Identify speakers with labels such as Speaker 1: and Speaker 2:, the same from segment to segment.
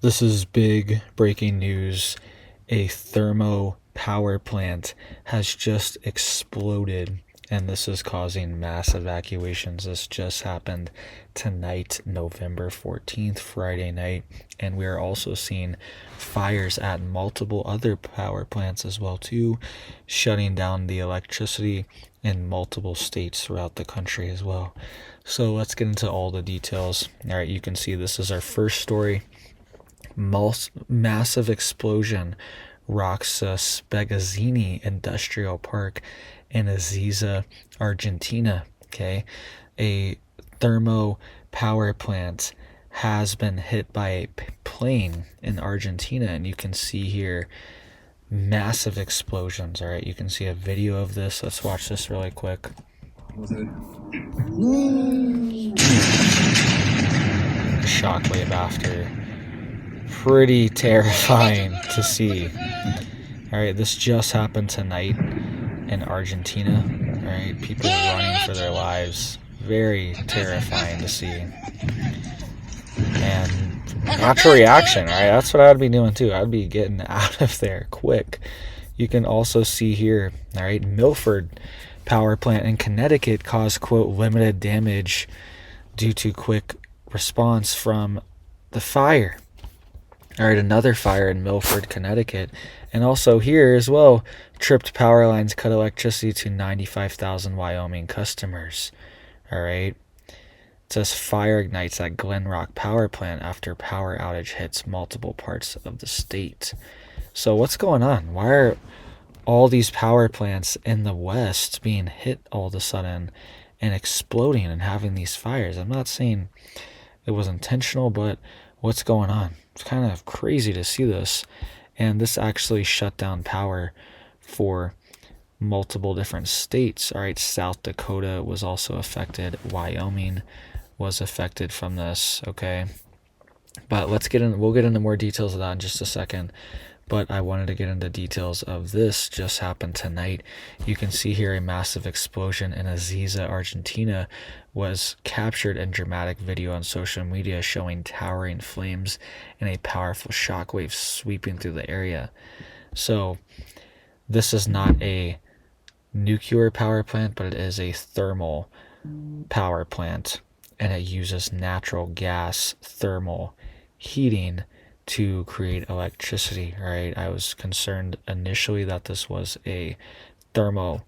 Speaker 1: This is big breaking news. A thermo power plant has just exploded, and this is causing mass evacuations. This just happened tonight, November 14th, Friday night, and we are also seeing fires at multiple other power plants as well too, shutting down the electricity in multiple states throughout the country as well. So let's get into all the details. All right, you can see this is our first story. Massive explosion rocks Spegazzini Industrial Park in Ezeiza, Argentina. Okay, a thermo power plant has been hit by a plane in Argentina, and you can see here massive explosions. All right, you can see a video of this. Let's watch this really quick. Shockwave after. Pretty terrifying to see. Alright, this just happened tonight in Argentina. Alright, people running for their lives. Very terrifying to see. And natural reaction, alright, that's what I'd be doing too. I'd be getting out of there quick. You can also see here, alright, Milford Power Plant in Connecticut caused, quote, limited damage due to quick response from the fire. All right, another fire in Milford, Connecticut. And also here as well, tripped power lines cut electricity to 95,000 Wyoming customers. All right. It says fire ignites at Glen Rock Power Plant after power outage hits multiple parts of the state. So what's going on? Why are all these power plants in the West being hit all of a sudden and exploding and having these fires? I'm not saying it was intentional, but what's going on? It's kind of crazy to see this. And this actually shut down power for multiple different states. All right, South Dakota was also affected. Wyoming was affected from this, okay? But we'll get into more details of that in just a second. But I wanted to get into details of this just happened tonight. You can see here a massive explosion in Ezeiza, Argentina was captured in dramatic video on social media showing towering flames and a powerful shockwave sweeping through the area. So this is not a nuclear power plant, but it is a thermal power plant, and it uses natural gas thermal heating to create electricity. Right, I was concerned initially that this was a thermal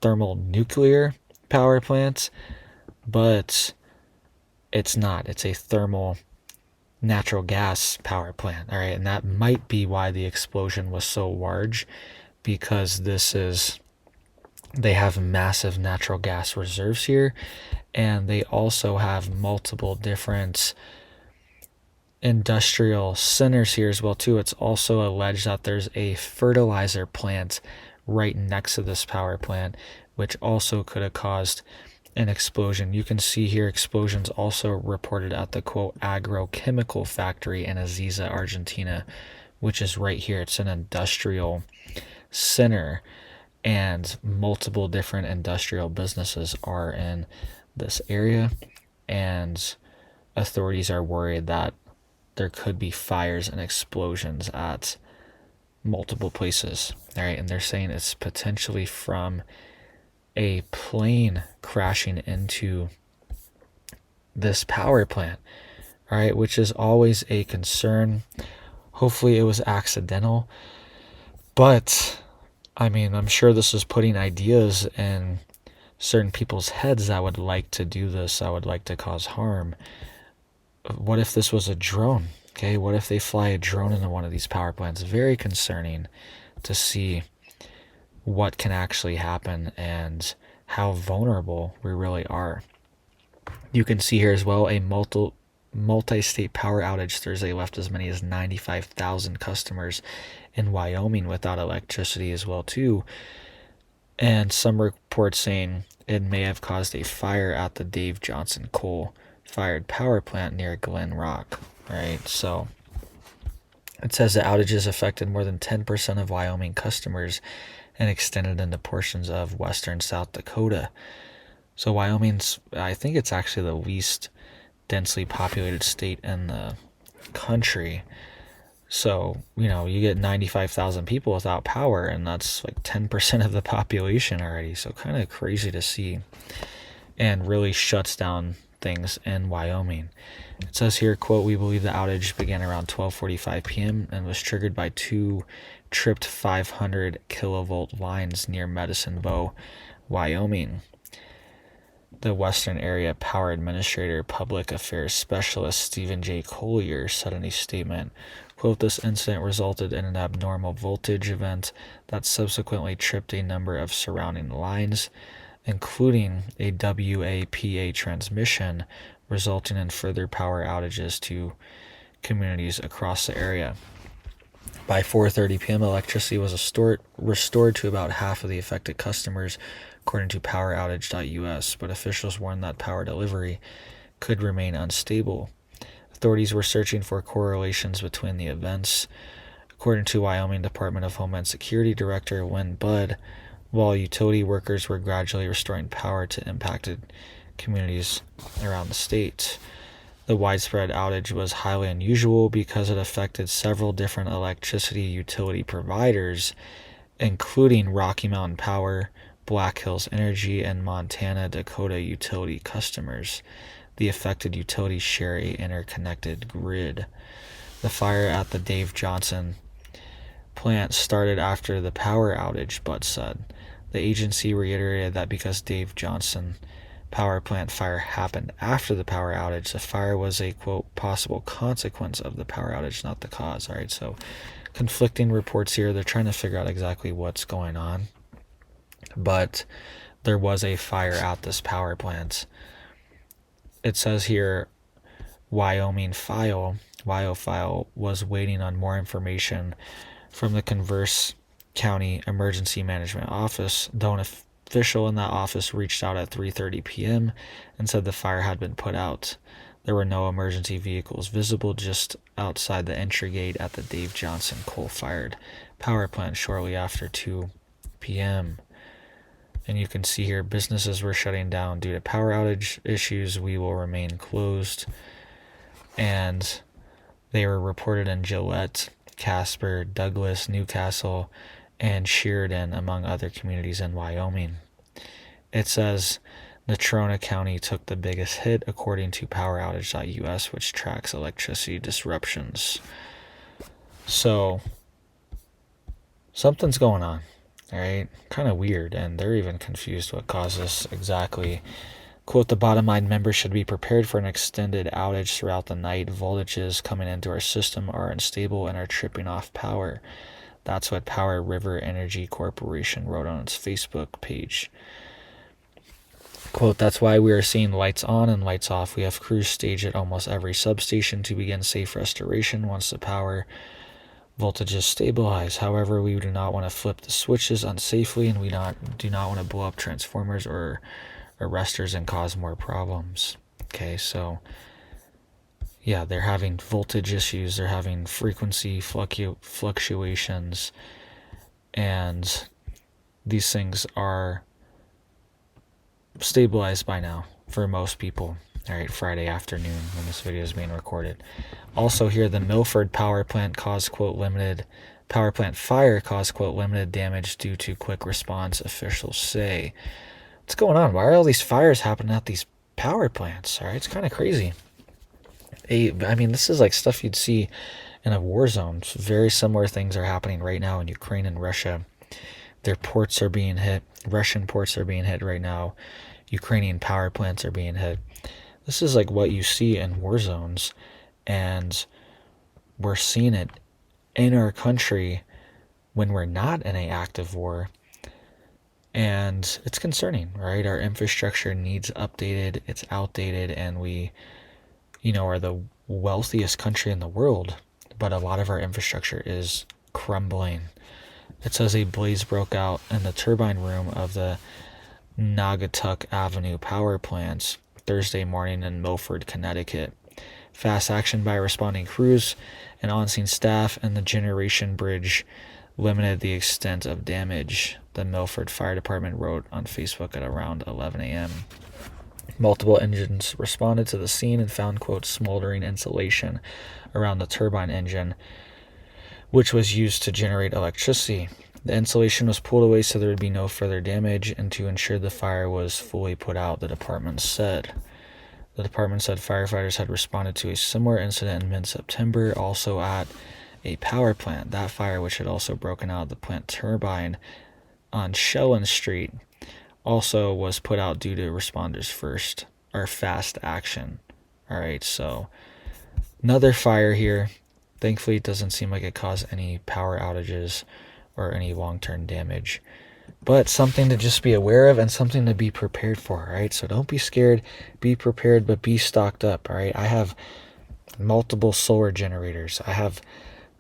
Speaker 1: nuclear power plant, but it's not. It's a thermal natural gas power plant. All right, and that might be why the explosion was so large, because they have massive natural gas reserves here, and they also have multiple different industrial centers here as well too. It's also alleged that there's a fertilizer plant right next to this power plant, which also could have caused an explosion. You can see here explosions also reported at the, quote, agrochemical factory in Ezeiza, Argentina, which is right here. It's an industrial center, and multiple different industrial businesses are in this area, and authorities are worried that there could be fires and explosions at multiple places. All right, and they're saying it's potentially from a plane crashing into this power plant. All right, which is always a concern. Hopefully it was accidental, but I mean, I'm sure this is putting ideas in certain people's heads that would like to do this, that would like to cause harm. What if this was a drone? Okay, what if they fly a drone into one of these power plants? Very concerning to see what can actually happen and how vulnerable we really are. You can see here as well a multi-state power outage Thursday left as many as 95,000 customers in Wyoming without electricity as well too. And some reports saying it may have caused a fire at the Dave Johnston coal-fired power plant near Glen Rock. Right, so it says the outages affected more than 10% of Wyoming customers and extended into portions of western South Dakota. So Wyoming's, I think it's actually the least densely populated state in the country. So, you get 95,000 people without power, and that's like 10% of the population already. So kind of crazy to see, and really shuts down things in Wyoming. It says here, quote, "We believe the outage began around 12:45 p.m. and was triggered by two tripped 500 kilovolt lines near Medicine Bow, Wyoming." The Western Area Power Administrator Public Affairs Specialist Stephen J. Collier said in a statement, quote, "This incident resulted in an abnormal voltage event that subsequently tripped a number of surrounding lines, including a WAPA transmission, resulting in further power outages to communities across the area. By 4:30 p.m., electricity was restored to about half of the affected customers, according to poweroutage.us, but officials warned that power delivery could remain unstable. Authorities were searching for correlations between the events. According to Wyoming Department of Homeland Security Director Lynn Budd, while utility workers were gradually restoring power to impacted communities around the state, the widespread outage was highly unusual because it affected several different electricity utility providers, including Rocky Mountain Power, Black Hills Energy, and Montana Dakota utility customers. The affected utilities share a interconnected grid. The fire at the Dave Johnston plant started after the power outage, Budd said. The agency reiterated that because Dave Johnston power plant fire happened after the power outage, the fire was a, quote, possible consequence of the power outage, not the cause. All right, so conflicting reports here. They're trying to figure out exactly what's going on. But there was a fire at this power plant. It says here, Wyoming WyoFile was waiting on more information from the Converse County Emergency Management Office, though an official in that office reached out at 3:30 p.m. and said the fire had been put out. There were no emergency vehicles visible just outside the entry gate at the Dave Johnston coal-fired power plant shortly after 2 p.m. And you can see here, businesses were shutting down due to power outage issues. We will remain closed. And they were reported in Gillette, Casper, Douglas, Newcastle, and Sheridan, among other communities in Wyoming. It says Natrona County took the biggest hit, according to poweroutage.us, which tracks electricity disruptions. So, something's going on, all right? Kind of weird, and they're even confused what caused this exactly. Quote, "The bottom line, members should be prepared for an extended outage throughout the night. Voltages coming into our system are unstable and are tripping off power." That's what Power River Energy Corporation wrote on its Facebook page. Quote, "That's why we are seeing lights on and lights off. We have crews staged at almost every substation to begin safe restoration once the power voltages stabilize. However, we do not want to flip the switches unsafely, and we do not want to blow up transformers or arresters and cause more problems." Okay, so yeah, they're having voltage issues, they're having frequency fluctuations, and these things are stabilized by now for most people. All right, Friday afternoon when this video is being recorded. Also here, the Milford Power Plant caused, quote, power plant fire caused, quote, limited damage due to quick response, officials say. What's going on? Why are all these fires happening at these power plants? All right, it's kind of crazy. I mean, this is like stuff you'd see in a war zone. Very similar things are happening right now in Ukraine and Russia. Their ports are being hit. Russian ports are being hit right now. Ukrainian power plants are being hit. This is like what you see in war zones, and we're seeing it in our country when we're not in an active war. And it's concerning, right? Our infrastructure needs updated. It's outdated, and we are the wealthiest country in the world, but a lot of our infrastructure is crumbling. It says a blaze broke out in the turbine room of the Naugatuck Avenue power plants Thursday morning in Milford, Connecticut. Fast action by responding crews and on-scene staff and the generation bridge limited the extent of damage, the Milford Fire Department wrote on Facebook at around 11 a.m. Multiple engines responded to the scene and found, quote, smoldering insulation around the turbine engine, which was used to generate electricity. The insulation was pulled away so there would be no further damage, and to ensure the fire was fully put out, the department said. The department said firefighters had responded to a similar incident in mid-September, also at a power plant. That fire, which had also broken out the plant turbine on Shellen Street, also was put out due to responders' fast action. All right, so another fire here. Thankfully, it doesn't seem like it caused any power outages or any long-term damage, but something to just be aware of and something to be prepared for. All right, so don't be scared, be prepared, but be stocked up. All right, I have multiple solar generators. I have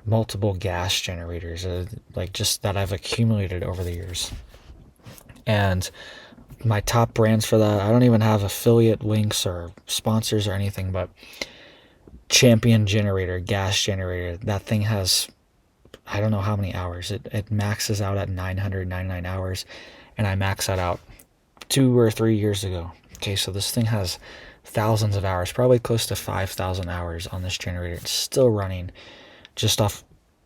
Speaker 1: multiple gas generators, like just that I've accumulated over the years. And my top brands for that, I don't even have affiliate links or sponsors or anything, but Champion generator, gas generator, that thing has, I don't know how many hours. It maxes out at 999 hours, and I maxed that out 2 or 3 years ago. Okay, so this thing has thousands of hours, probably close to 5,000 hours on this generator. It's still running just off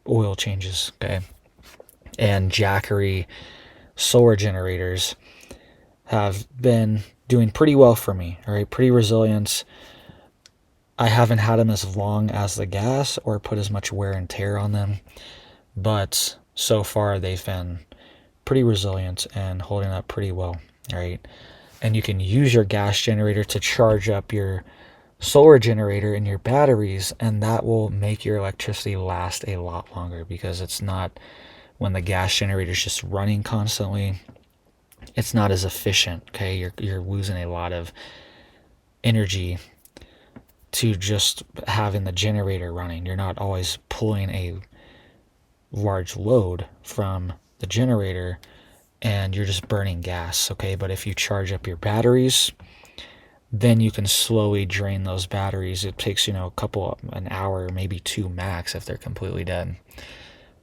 Speaker 1: oil changes, okay? And Jackery solar generators have been doing pretty well for me, all right? Pretty resilient. I haven't had them as long as the gas or put as much wear and tear on them, but so far they've been pretty resilient and holding up pretty well, all right? And you can use your gas generator to charge up your solar generator and your batteries, and that will make your electricity last a lot longer, because it's not, when the gas generator is just running constantly, it's not as efficient, okay? You're losing a lot of energy to just having the generator running. You're not always pulling a large load from the generator and you're just burning gas, okay? But if you charge up your batteries, then you can slowly drain those batteries. It takes, an hour, maybe 2 max if they're completely dead,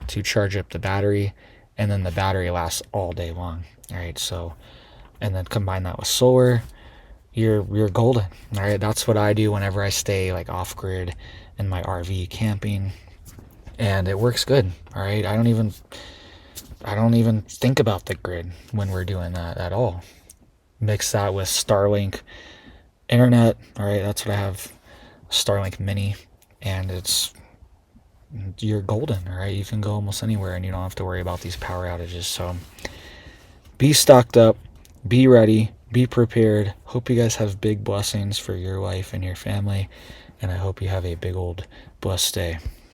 Speaker 1: to charge up the battery, and then the battery lasts all day long, all right? So, and then combine that with solar, you're golden, all right? That's what I do whenever I stay like off grid in my RV camping, and it works good, all right? I don't even think about the grid when we're doing that at all. Mix that with Starlink internet, all right? That's what I have, Starlink Mini, and you're golden, all right? You can go almost anywhere and you don't have to worry about these power outages. So be stocked up, be ready, be prepared. Hope you guys have big blessings for your life and your family, and I hope you have a big old blessed day.